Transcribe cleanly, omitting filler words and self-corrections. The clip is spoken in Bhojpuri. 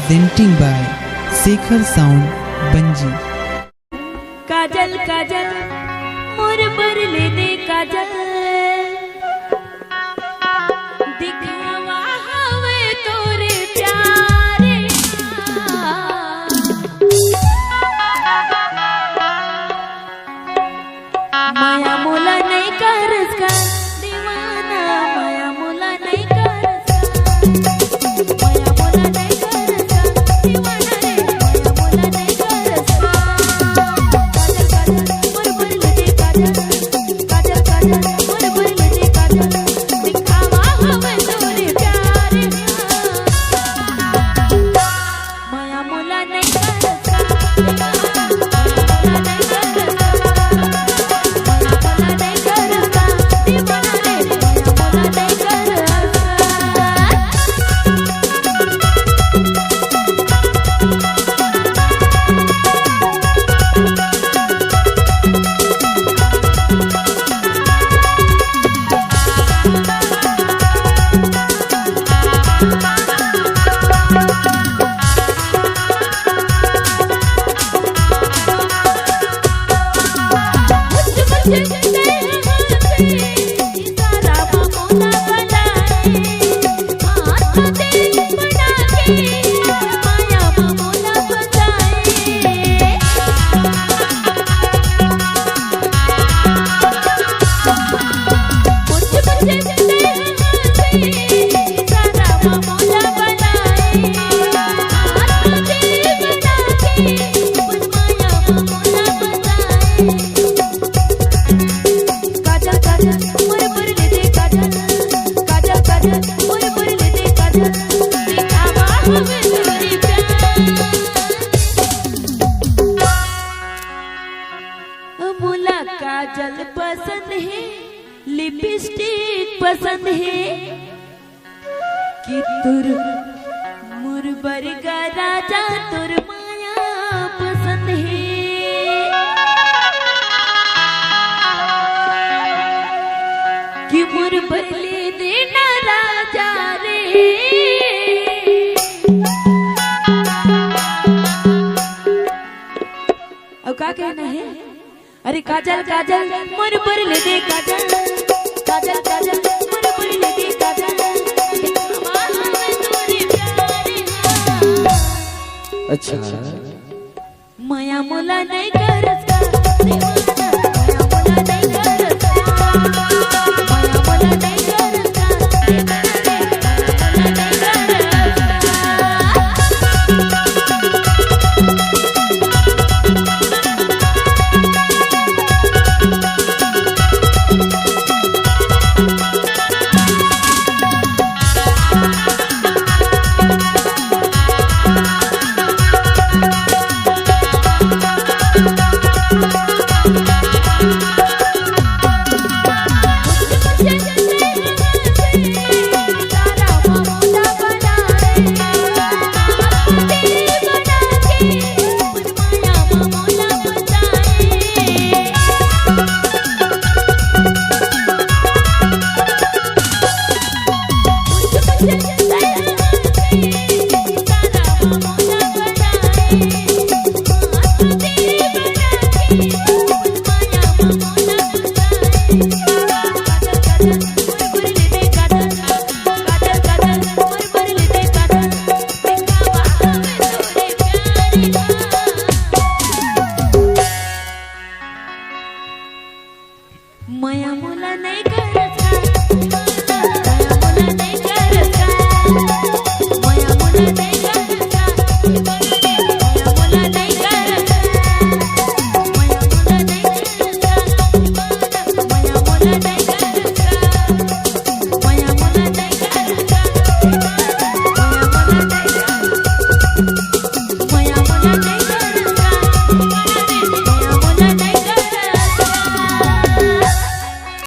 presenting by Shekhar Sound Banji। Kajal Kajal मोर पर ले दे काजल, दिखावा हवे तोरे प्यारे माया मोला नहीं करस का दीवाना, माया मोला नहीं करस का, माया मोला नहीं करस का दीवाना रे, माया मोला नहीं करस का। काजल पसंद है, लिपस्टिक पसंद है, कि तुर मुरबर का राजा तुर माया पसंद है, कि मुरबर ले देना राजा रे। अब क्या कहना है? अरे काजल काजल मोर पर ले दे काजल, काजल काजल मोर पर ले दे काजल, दिखावा हमें तोरे प्यारे। अच्छा